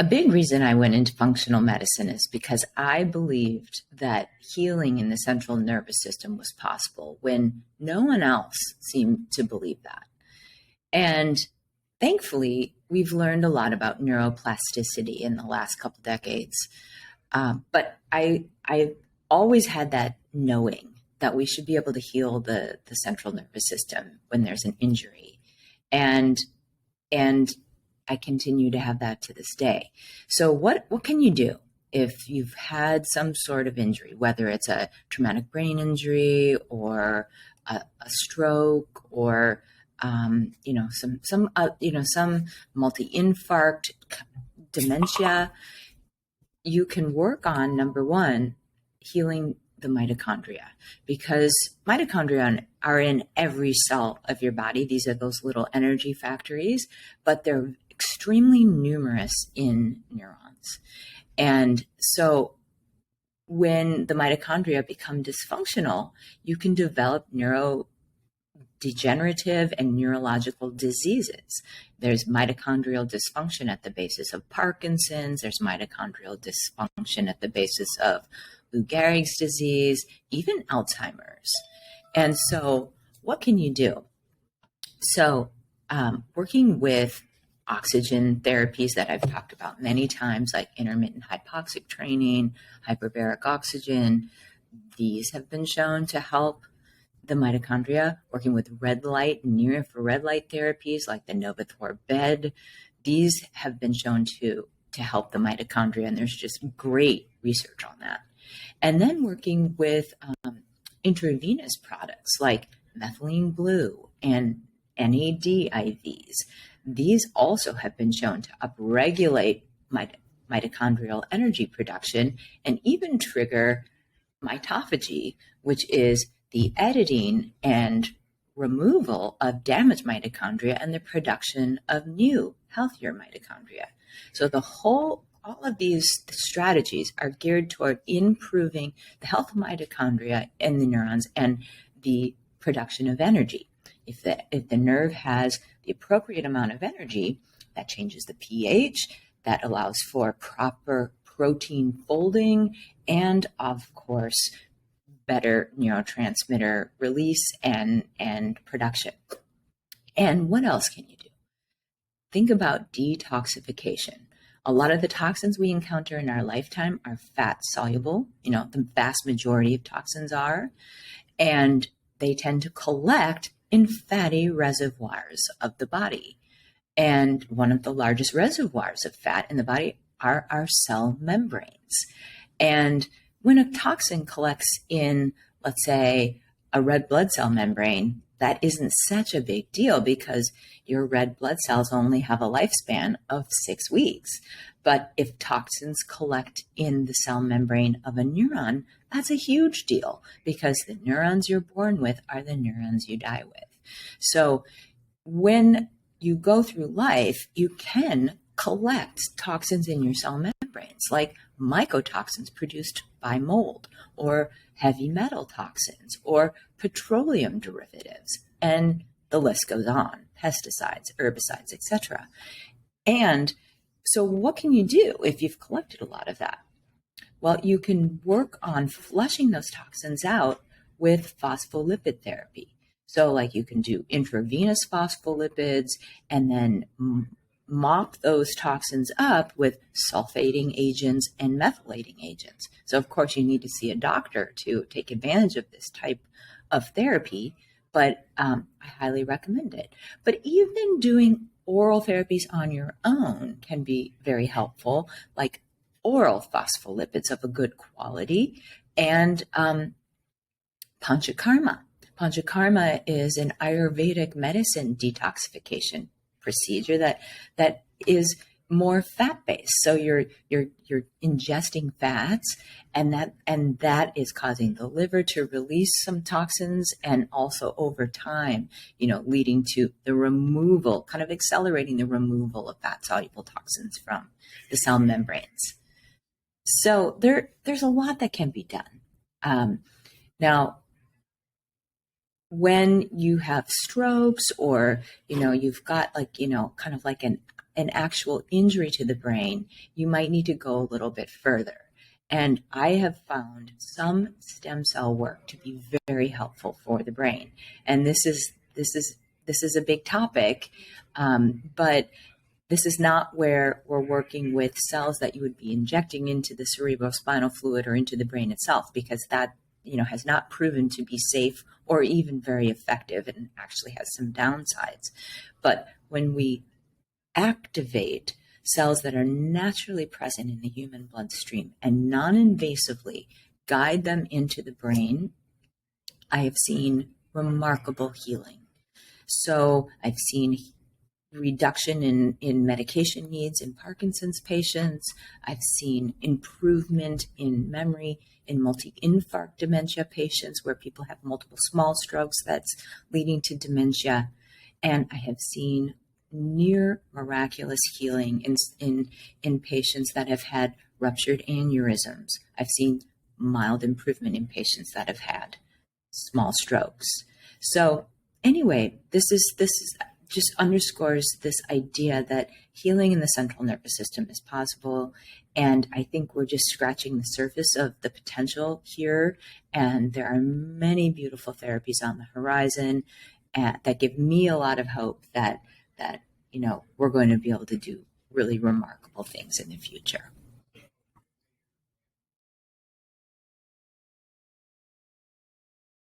A big reason I went into functional medicine is because I believed that healing in the central nervous system was possible when no one else seemed to believe that. And thankfully, we've learned a lot about neuroplasticity in the last couple decades. But I always had that knowing that we should be able to heal the central nervous system when there's an injury. And and I continue to have that to this day. So what can you do if you've had some sort of injury, whether it's a traumatic brain injury or a stroke or some multi-infarct, dementia? You can work on, number one, healing the mitochondria, because mitochondria are in every cell of your body. These are those little energy factories, but they're extremely numerous in neurons. And so when the mitochondria become dysfunctional, you can develop neurodegenerative and neurological diseases. There's mitochondrial dysfunction at the basis of Parkinson's. There's mitochondrial dysfunction at the basis of Lou Gehrig's disease, even Alzheimer's. And so what can you do? So working with oxygen therapies that I've talked about many times, like intermittent hypoxic training, hyperbaric oxygen, these have been shown to help the mitochondria. Working with red light and near infrared light therapies like the Novathor bed, these have been shown to help the mitochondria, and there's just great research on that. And then working with intravenous products like methylene blue and NAD IVs. These also have been shown to upregulate mitochondrial energy production and even trigger mitophagy, which is the editing and removal of damaged mitochondria and the production of new, healthier mitochondria. So all of these strategies are geared toward improving the health of mitochondria in the neurons and the production of energy. If the nerve has the appropriate amount of energy, that changes the pH, that allows for proper protein folding, and of course, better neurotransmitter release and production. And what else can you do? Think about detoxification. A lot of the toxins we encounter in our lifetime are fat soluble. The vast majority of toxins are, and they tend to collect in fatty reservoirs of the body. And one of the largest reservoirs of fat in the body are our cell membranes. And when a toxin collects in, let's say, a red blood cell membrane, that isn't such a big deal because your red blood cells only have a lifespan of 6 weeks. But if toxins collect in the cell membrane of a neuron, that's a huge deal because the neurons you're born with are the neurons you die with. So when you go through life, you can collect toxins in your cell membranes, like mycotoxins produced by mold, or heavy metal toxins, or petroleum derivatives, and the list goes on, pesticides, herbicides, etc. And so what can you do if you've collected a lot of that? Well, you can work on flushing those toxins out with phospholipid therapy. So like you can do intravenous phospholipids and then mop those toxins up with sulfating agents and methylating agents. So of course you need to see a doctor to take advantage of this type of therapy, but I highly recommend it. But even doing oral therapies on your own can be very helpful, like oral phospholipids of a good quality and panchakarma. Panchakarma is an Ayurvedic medicine detoxification procedure that is more fat-based. So you're ingesting fats, and that is causing the liver to release some toxins, and also over time, leading to the removal, kind of accelerating the removal of fat-soluble toxins from the cell membranes. So there's a lot that can be done. Now, when you have strokes or, you've got kind of like an an actual injury to the brain, you might need to go a little bit further. And I have found some stem cell work to be very helpful for the brain. And this is a big topic, but this is not where we're working with cells that you would be injecting into the cerebrospinal fluid or into the brain itself, because that has not proven to be safe or even very effective, and actually has some downsides. But when we activate cells that are naturally present in the human bloodstream and non-invasively guide them into the brain, I have seen remarkable healing. So I've seen reduction in medication needs in Parkinson's patients. I've seen improvement in memory in multi-infarct dementia patients, where people have multiple small strokes that's leading to dementia. And I have seen near miraculous healing in patients that have had ruptured aneurysms. I've seen mild improvement in patients that have had small strokes. So anyway, this is just underscores this idea that healing in the central nervous system is possible. And I think we're just scratching the surface of the potential here. And there are many beautiful therapies on the horizon that give me a lot of hope that we're going to be able to do really remarkable things in the future.